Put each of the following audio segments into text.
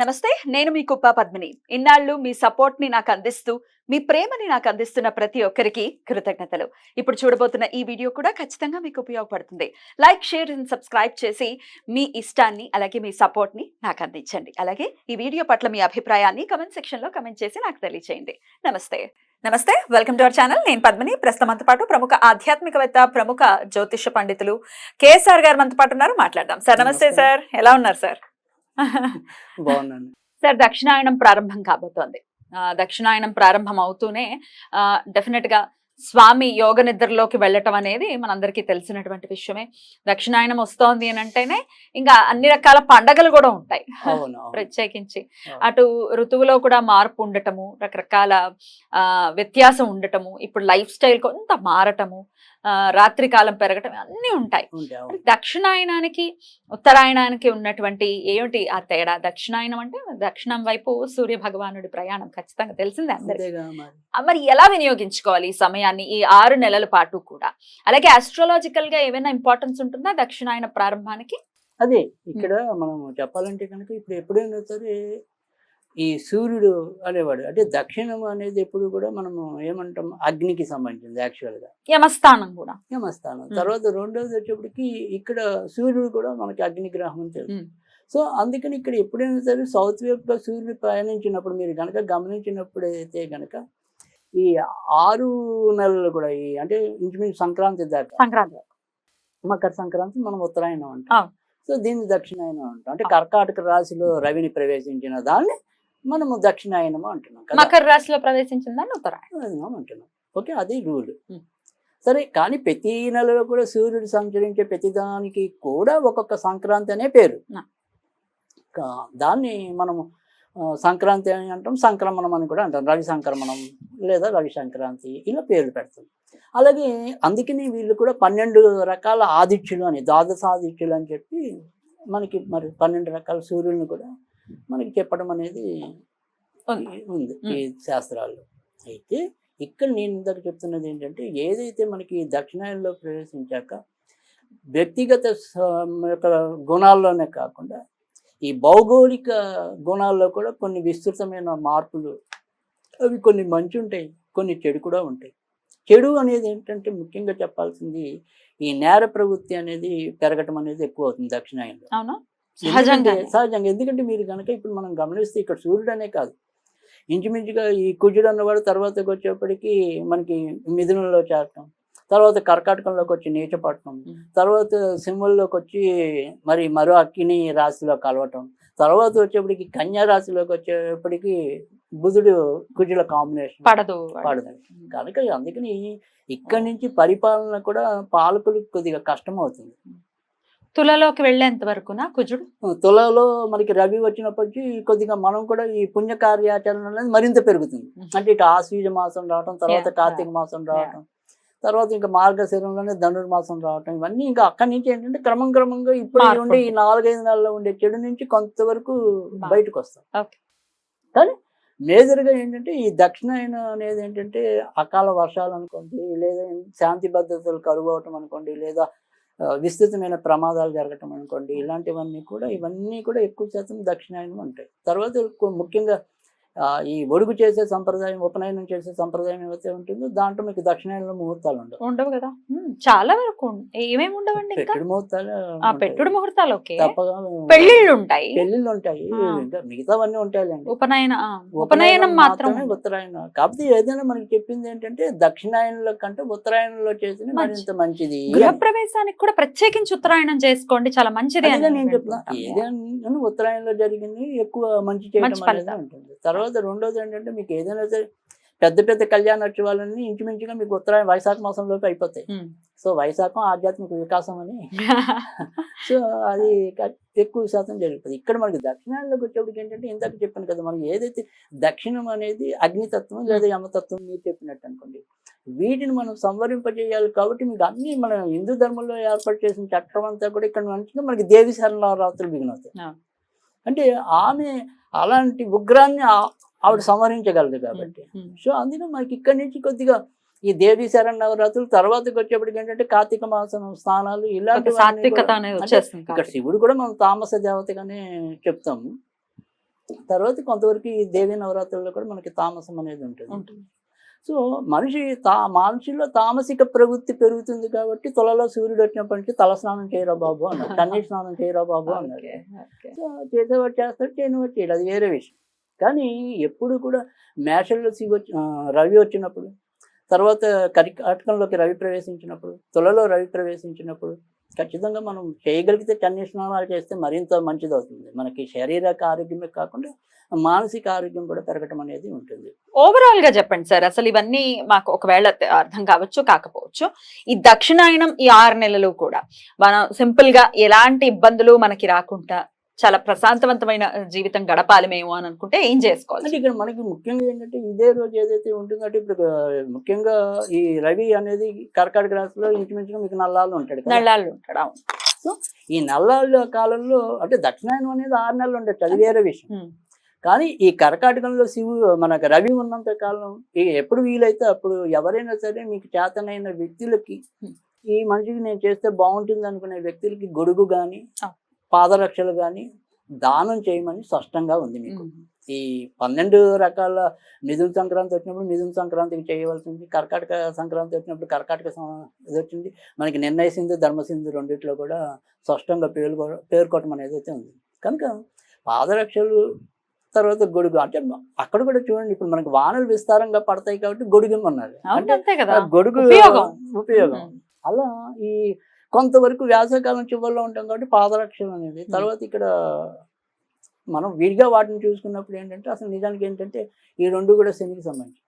నమస్తే, నేను మీ కుప్ప పద్మిని. ఇన్నాళ్ళు మీ సపోర్ట్‌ని నాకు అందిస్తూ, మీ ప్రేమని నాకు అందిస్తున్న ప్రతి ఒక్కరికి కృతజ్ఞతలు. ఇప్పుడు చూడబోతున్న ఈ వీడియో కూడా ఖచ్చితంగా మీకు ఉపయోగపడుతుంది. లైక్, షేర్ అండ్ సబ్స్క్రైబ్ చేసి మీ ఇష్టాన్ని అలాగే మీ సపోర్ట్‌ని నాకు అందించండి. అలాగే ఈ వీడియో పట్ల మీ అభిప్రాయాన్ని కామెంట్ సెక్షన్‌లో కామెంట్ చేసి నాకు తెలియజేయండి. నమస్తే. నమస్తే, వెల్కమ్ టు అవర్ ఛానల్. నేను పద్మిని. ప్రస్తుతం మనతో పాటు ప్రముఖ ఆధ్యాత్మికవేత్త, ప్రముఖ జ్యోతిష పండితులు కేఎస్ఆర్ గారు మనతో పాటు ఉన్నారు. మాట్లాడదాం. సార్ నమస్తే సార్. ఎలా ఉన్నారు సార్? బాగున్నాను. సార్, దక్షిణాయనం ప్రారంభం కాబోతోంది. దక్షిణాయనం ప్రారంభం అవుతూనే డెఫినెట్ గా స్వామి యోగ నిద్రలోకి వెళ్ళటం అనేది మనందరికీ తెలిసినటువంటి విషయమే. దక్షిణాయనం వస్తోంది అని అంటేనే ఇంకా అన్ని రకాల పండగలు కూడా ఉంటాయి. ప్రత్యేకించి అటు ఋతువులో కూడా మార్పు ఉండటము, రకరకాల వ్యత్యాసం ఉండటము, ఇప్పుడు లైఫ్ స్టైల్ కొంత మారటము, రాత్రి కాలం పెరగటం అన్నీ ఉంటాయి. దక్షిణాయనానికి ఉత్తరాయణానికి ఉన్నటువంటి ఏమిటి ఆ తేడా? దక్షిణాయనం అంటే దక్షిణం వైపు సూర్య భగవానుడి ప్రయాణం ఖచ్చితంగా తెలిసిందే అందరికీ. మరి ఎలా వినియోగించుకోవాలి ఈ సమయాన్ని, ఈ 6 నెలల పాటు కూడా? అలాగే ఆస్ట్రాలజికల్ గా ఏమైనా ఇంపార్టెన్స్ ఉంటుందా దక్షిణాయన ప్రారంభానికి? అదే ఇక్కడ మనం చెప్పాలంటే కనుక ఇప్పుడు ఎప్పుడైనా సరే ఈ సూర్యుడు అనేవాడు అంటే దక్షిణం అనేది ఎప్పుడు కూడా మనము ఏమంటాం, అగ్నికి సంబంధించింది యాక్చువల్గా. యమస్థానం కూడా. యమస్థానం తర్వాత రెండోది వచ్చేప్పటికి ఇక్కడ సూర్యుడు కూడా మనకి అగ్ని గ్రహం అని తెలుసు. సో అందుకని ఇక్కడ ఎప్పుడైనా సరే సౌత్ వైపుగా సూర్యుడు ప్రయాణించినప్పుడు మీరు కనుక గమనించినప్పుడు అయితే కనుక ఈ 6 నెలలు కూడా ఈ అంటే ఇంచుమించు సంక్రాంతి దాకా, సంక్రాంతి, మకర సంక్రాంతి మనం ఉత్తరాయణం అంటాం. సో దీన్ని దక్షిణాయనం అంటాం. అంటే కర్కాటక రాశిలో రవిని ప్రవేశించిన దాన్ని మనము దక్షిణాయనం అంటున్నాం. మకర రాశిలో ప్రవేశించిన దాన్ని ఉత్తరాయణం అంటున్నాం. ఓకే, అది రూల్. సరే, కానీ ప్రతి నెలలో కూడా సూర్యుడు సంచరించే ప్రతిదానికి కూడా ఒక్కొక్క సంక్రాంతి అనే పేరు. దాన్ని మనము సంక్రాంతి అని అంటాం, సంక్రమణం అని కూడా అంటాం. రవి సంక్రమణం లేదా రవి సంక్రాంతి ఇలా పేర్లు పెడతాం. అలాగే అందుకని వీళ్ళు కూడా 12 రకాల ఆదిత్యులు అని, ద్వాదశ ఆదిత్యులు అని చెప్పి మనకి మరి 12 రకాల సూర్యులను కూడా మనకి చెప్పడం అనేది ఉంది ఈ శాస్త్రాల్లో. అయితే ఇక్కడ నేను ఇందాక చెప్తున్నది ఏంటంటే, ఏదైతే మనకి దక్షిణాయనంలో ప్రవేశించాక వ్యక్తిగత గుణాల్లోనే కాకుండా ఈ భౌగోళిక గుణాల్లో కూడా కొన్ని విస్తృతమైన మార్పులు, అవి కొన్ని మంచి ఉంటాయి, కొన్ని చెడు కూడా ఉంటాయి. చెడు అనేది ఏంటంటే ముఖ్యంగా చెప్పాల్సింది ఈ నేర ప్రవృత్తి అనేది పెరగటం అనేది ఎక్కువ అవుతుంది దక్షిణాయనంలో. సహజంగా. ఎందుకంటే మీరు కనుక ఇప్పుడు మనం గమనిస్తే ఇక్కడ సూర్యుడు అనే కాదు, ఇంచుమించుగా ఈ కుజుడు అన్నవాడు తర్వాతకి వచ్చేప్పటికి మనకి మిథునంలో చేరటం, తర్వాత కర్కాటకంలోకి వచ్చి నీచపడటం, తర్వాత సింహంలోకి వచ్చి మరి మరో అక్కిని రాశిలో కలవటం, తర్వాత వచ్చేప్పటికి కన్యా రాశిలోకి వచ్చేప్పటికి బుధుడు కుజుల కాంబినేషన్ పడదు. కనుక అందుకని ఇక్కడి నుంచి పరిపాలన కూడా పాలకులకు కొద్దిగా కష్టం అవుతుంది. తులలోకి వెళ్ళేంత వరకునా కుజుడు? తులలో మనకి రవి వచ్చినప్పటికీ కొద్దిగా మనం కూడా ఈ పుణ్య కార్యాచరణ అనేది మరింత పెరుగుతుంది. అంటే ఇటు ఆశ్వీజ మాసం రావటం, తర్వాత కార్తీక మాసం రావటం, తర్వాత ఇంకా మార్గశిరంలోనే ధనుర్మాసం రావటం, ఇవన్నీ ఇంకా అక్కడి నుంచి ఏంటంటే క్రమంగా ఇప్పుడు ఉండే ఈ 4-5 నెలల్లో ఉండే చెడు నుంచి కొంతవరకు బయటకు వస్తాం. కానీ మేజర్గా ఏంటంటే ఈ దక్షిణాయనం అనేది ఏంటంటే అకాల వర్షాలు అనుకోండి, లేదా శాంతి భద్రతలు కరువు అవటం అనుకోండి, లేదా విస్తృతమైన ప్రమాదాలు జరగటం అనుకోండి, ఇలాంటివన్నీ కూడా ఇవన్నీ కూడా ఎక్కువ శాతం దక్షిణాయనం ఉంటాయి. తర్వాత ముఖ్యంగా ఈ ఒడుగు చేసే సంప్రదాయం, ఉపనయనం చేసే సంప్రదాయం ఏవైతే ఉంటుందో దాంట్లో మీకు దక్షిణాయనంలో ముహూర్తాలు ఉండవు కదా. చాలా వరకు ఏమేమి ఉండవండి. పెట్టుడు ముహూర్తాలు పెళ్లిళ్ళు ఉంటాయి, ఇంకా మిగతావన్నీ ఉంటాయండి. ఉపనయనం మాత్రమే ఉత్తరాయణం. కాకపోతే ఏదైనా మనకి చెప్పింది ఏంటంటే దక్షిణాయనంలో కంటే ఉత్తరాయణంలో చేసిన మరింత మంచిది. గృహప్రవేశానికి కూడా ప్రత్యేకించి ఉత్తరాయణం చేసుకోండి, చాలా మంచిది అని నేను చెప్తున్నా. ఏదైనా ఉత్తరాయణంలో జరిగింది ఎక్కువ మంచి చేయడం అనేది ఉంటుంది. తర్వాత రెండోది ఏంటంటే మీకు ఏదైనా సరే పెద్ద కళ్యాణోత్సవాలన్నీ ఇంచుమించుగా మీకు ఉత్తరాయణ వైశాఖ మాసంలోకి అయిపోతాయి. సో వైశాఖం ఆధ్యాత్మిక వికాసం అని సో అది ఎక్కువ శాతం జరుగుతుంది. ఇక్కడ మనకి దక్షిణాయనంలోకి వచ్చేప్పటికి ఏంటంటే ఇందాక చెప్పాను కదా, మనకి ఏదైతే దక్షిణం అనేది అగ్నితత్వం లేదా యమతత్వం మీరు చెప్పినట్టు అనుకోండి, వీటిని మనం సంవరింపజేయాలి. కాబట్టి మీకు అన్ని మన హిందూ ధర్మంలో ఏర్పాటు చేసిన చట్టం అంతా కూడా ఇక్కడ మంచిగా మనకి దేవి శరణవరాత్రులు బిగినవుతాయి. అంటే ఆమె అలాంటి ఉగ్రాన్ని ఆవిడ సంహరించగలదు కాబట్టి. సో అందుకని మనకి ఇక్కడి నుంచి కొద్దిగా ఈ దేవి శరణవరాత్రులు తర్వాతకి వచ్చేప్పటికి ఏంటంటే కార్తీక మాసం స్నానాలు ఇలాంటి. ఇక్కడ శివుడు కూడా మనం తామస దేవతగానే చెప్తాము. తర్వాత కొంతవరకు ఈ దేవి నవరాత్రుల్లో కూడా మనకి తామసం అనేది ఉంటుంది. ఉంటుంది. సో మనిషిలో తామసిక ప్రవృత్తి పెరుగుతుంది కాబట్టి తులలో సూర్యుడు వచ్చినప్పటి నుంచి తల స్నానం చేయరా బాబు అన్నారు, కన్నీ స్నానం చేయరా బాబు అన్నారు. Okay, okay. సో చేసేవాడు చేస్తాడు, చేయనివాడు చేయడు, అది వేరే విషయం. కానీ ఎప్పుడు కూడా మేషంలో రవి వచ్చినప్పుడు, తర్వాత కర్కాటకంలోకి రవి ప్రవేశించినప్పుడు, తులలో రవి ప్రవేశించినప్పుడు ఖచ్చితంగా మనం చేయగలిగితే కన్నీ స్నానాలు చేస్తే మరింత మంచిది అవుతుంది. మనకి శారీరక ఆరోగ్యమే కాకుండా మానసిక ఆరోగ్యం కూడా పెరగటం అనేది ఉంటుంది. ఓవరాల్ గా చెప్పండి సార్, అసలు ఇవన్నీ మాకు ఒకవేళ అర్థం కావచ్చు కాకపోవచ్చు, ఈ దక్షిణాయనం ఈ 6 నెలలు కూడా మనం సింపుల్ గా ఎలాంటి ఇబ్బందులు మనకి రాకుండా చాలా ప్రశాంతవంతమైన జీవితం గడపాలి మేము అని అనుకుంటే ఏం చేసుకోవాలి? అంటే ఇక్కడ మనకి ముఖ్యంగా ఏంటంటే ఇదే రోజు ఏదైతే ఉంటుందంటే ఇప్పుడు ముఖ్యంగా ఈ రవి అనేది కర్కాటక రాశిలో ఇంచుమించుగా మీకు నల్లాళ్ళు ఉంటాడు కదా. నల్లాళ్ళు ఉంటాడు, అవును. సో ఈ నల్లాళ్ళ కాలంలో అంటే దక్షిణాయనం అనేది 6 నెలలు ఉండొచ్చు, అది వేరే విషయం. కానీ ఈ కర్కాటకంలో మనకు రవి ఉన్నంత కాలం ఎప్పుడు వీలైతే అప్పుడు ఎవరైనా సరే మీకు చేతనైన వ్యక్తులకి, ఈ మనిషికి నేను చేస్తే బాగుంటుంది అనుకునే వ్యక్తులకి గొడుగు కానీ పాదరక్షలు కానీ దానం చేయమని స్పష్టంగా ఉంది మీకు. ఈ 12 రకాల మిథున సంక్రాంతి వచ్చినప్పుడు మిథున సంక్రాంతికి చేయవలసింది, కర్కాటక సంక్రాంతి వచ్చినప్పుడు కర్కాటక ఇది వచ్చింది, మనకి నిర్ణయ సింధు ధర్మ సింధు రెండిట్లో కూడా స్పష్టంగా పేర్కోవటం అనేది అయితే ఉంది. కనుక పాదరక్షలు తర్వాత గొడుగు అంటే అక్కడ కూడా చూడండి, ఇప్పుడు మనకి వానలు విస్తారంగా పడతాయి కాబట్టి గొడుగు అన్నారు. అంటే గొడుగు ఉపయోగం. అలా ఈ కొంతవరకు వేసవికాలం చివరిలో ఉంటాం కాబట్టి పాదరక్షలు అనేది. తర్వాత ఇక్కడ మనం విడిగా వాటిని చూసుకున్నప్పుడు ఏంటంటే అసలు నిజానికి ఏంటంటే ఈ 2 కూడా శనికి సంబంధించి.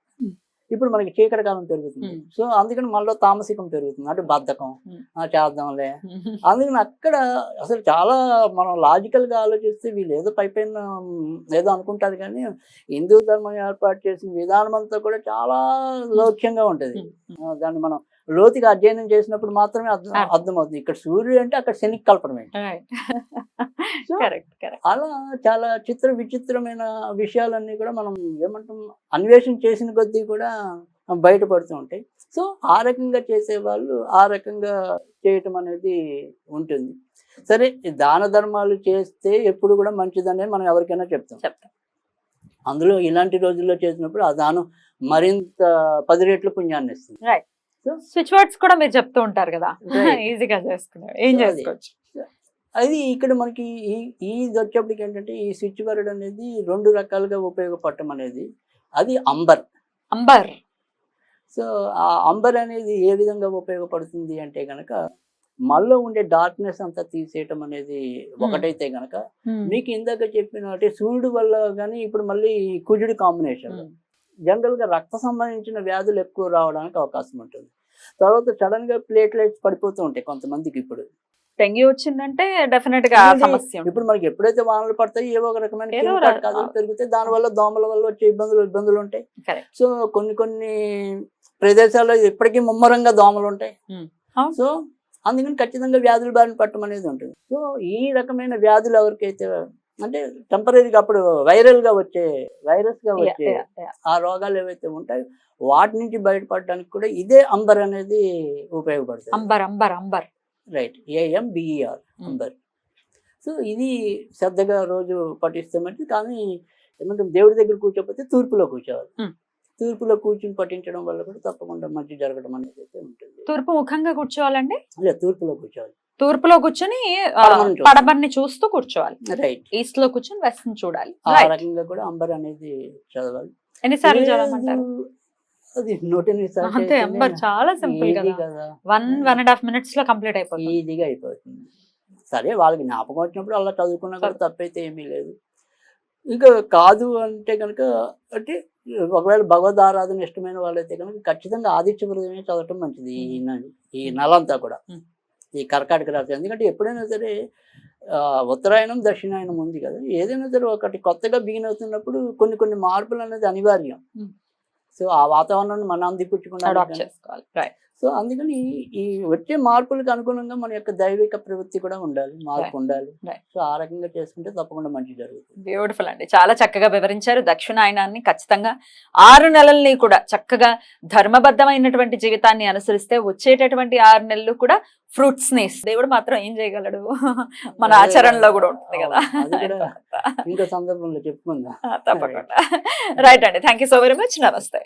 ఇప్పుడు మనకి చీకటి కాలం పెరుగుతుంది, సో అందుకని మనలో తామసికం పెరుగుతుంది, అంటే బద్ధకం, చేద్దాంలే. అందుకని అక్కడ అసలు చాలా మనం లాజికల్గా ఆలోచిస్తే వీళ్ళు ఏదో పైపైన ఏదో అనుకుంటారు, కానీ హిందూ ధర్మం ఏర్పాటు చేసిన విధానం అంతా కూడా చాలా లౌక్యంగా ఉంటుంది. దాన్ని మనం లోతుగా అధ్యయనం చేసినప్పుడు మాత్రమే అర్థమవుతుంది. ఇక్కడ సూర్యుడు అంటే అక్కడ శనికి కల్పడమే. అలా చాలా విచిత్రమైన విషయాలన్నీ కూడా మనం ఏమంటాం అన్వేషణ చేసిన కొద్దీ కూడా బయటపడుతూ ఉంటాయి. సో ఆ రకంగా చేసేవాళ్ళు ఆ రకంగా చేయటం అనేది ఉంటుంది. సరే, దాన ధర్మాలు చేస్తే ఎప్పుడు కూడా మంచిదనే మనం ఎవరికైనా చెప్తాం. అందులో ఇలాంటి రోజుల్లో చేసినప్పుడు ఆ దానం మరింత 10 రెట్లు పుణ్యాన్ని ఇస్తుంది. స్విచ్ వర్డ్స్ కూడా మీరు చెప్తూ ఉంటారు కదా, ఈజీగా చేసుకున్నారు, ఏం చేసుకోవచ్చు. అది ఇక్కడ మనకి ఇది వచ్చేప్పటికి ఏంటంటే ఈ స్విచ్ వర్డ్ అనేది 2 రకాలుగా ఉపయోగపడటం అనేది, అది అంబర్. సో ఆ అంబర్ అనేది ఏ విధంగా ఉపయోగపడుతుంది అంటే గనక మనలో ఉండే డార్క్నెస్ అంతా తీసేయటం అనేది ఒకటైతే గనక, మీకు ఇందాక చెప్పినట్టే సూర్యుడు వల్ల కానీ ఇప్పుడు మళ్ళీ కుజుడి కాంబినేషన్ జనరల్ గా రక్త సంబంధించిన వ్యాధులు ఎక్కువ రావడానికి అవకాశం ఉంటుంది. తర్వాత సడన్ గా ప్లేట్లెట్స్ పడిపోతూ ఉంటాయి కొంతమందికి. ఇప్పుడు డెంగ్యూ వచ్చిందంటే డెఫినెట్ గా సమస్య. ఇప్పుడు మనకి ఎప్పుడైతే వానలు పడతాయి ఏవో ఒక రకమైన పెరుగుతాయి, దాని వల్ల దోమల వల్ల వచ్చే ఇబ్బందులు ఉంటాయి. సో కొన్ని ప్రదేశాల్లో ఇప్పటికీ ముమ్మరంగా దోమలు ఉంటాయి. సో అందుకని ఖచ్చితంగా వ్యాధుల బారిన పట్టడం అనేది ఉంటుంది. సో ఈ రకమైన వ్యాధులు ఎవరికైతే అంటే టెంపరీగా అప్పుడు వైరస్ గా వచ్చే ఆ రోగాలు ఏవైతే ఉంటాయో వాటి నుంచి బయటపడడానికి కూడా ఇదే అంబర్ అనేది ఉపయోగపడుతుంది. Amber right, AMBER amber. So ఇది శ్రద్ధగా రోజు పఠిస్తే మంచిది. కానీ ఏమంటే దేవుడి దగ్గర కూర్చోకపోతే తూర్పులో కూర్చోవాలి. తూర్పులో కూర్చుని పఠించడం వల్ల కూడా తప్పకుండా మంచి జరగడం అనేది అయితే ఉంటుంది. తూర్పు ముఖంగా కూర్చోవాలండి? తూర్పులో కూర్చోవాలి. తూర్పులో కూర్చొని పడమరని చూస్తూ కూర్చోవాలి. రైట్. ఈస్ట్ లో కూర్చొని వెస్ట్ ని చూడాలి. ఆ రకంగా కూడా అంబర్ అనేది చదవాలి. ఎన్నిసార్లు చదవమంటారు? అది 108 సార్లు. అంతే, అంబర్ చాలా సింపుల్ కదా, 1.5 minutes లో కంప్లీట్ అయిపోతుంది. ఈజీగా అయిపోతుంది. సరే, వాళ్ళకి జ్ఞాపకం వచ్చినప్పుడు అలా చదువుకున్నా కూడా తప్పైతే ఏమీ లేదు. ఇంకా కాదు అంటే కనుక అంటే ఒకవేళ భగవద్ ఆరాధన ఇష్టమైన వాళ్ళైతే కనుక ఖచ్చితంగా ఆదిత్య హృదయమే చదవటం మంచిది. ఈ నెలంతా కూడా ఈ కర్కాటక రాశి. ఎందుకంటే ఎప్పుడైనా సరే ఉత్తరాయణం దక్షిణాయనం ఉంది కదా, ఏదైనా సరే ఒకటి కొత్తగా బిగిన్ అవుతున్నప్పుడు కొన్ని మార్పులు అనేది అనివార్యం. సో ఆ వాతావరణాన్ని మనం అందిపుచ్చుకున్నాం. సో అందుకని ఈ వచ్చే మార్పులకు అనుగుణంగా మన యొక్క దైవిక ప్రవృత్తి కూడా ఉండాలి, మార్పు ఉండాలి. Right. సో ఆ రకంగా చేసుకుంటే తప్పకుండా మంచి జరుగుతుంది. బ్యూటిఫుల్ అండి, చాలా చక్కగా వివరించారు. దక్షిణాయనాన్ని ఖచ్చితంగా 6 నెలల్ని కూడా చక్కగా ధర్మబద్ధమైనటువంటి జీవితాన్ని అనుసరిస్తే వచ్చేటటువంటి 6 నెలలు కూడా ఫ్రూట్స్ ని దేవుడు మాత్రం ఏం చేయగలడు, మన ఆచరణలో కూడా ఉంటుంది కదా. అది కూడా ఇంకో సందర్భంలో చెప్పుకుందాం. తప్పకుండా. రైట్ అండి, thank you so very much. నమస్తే.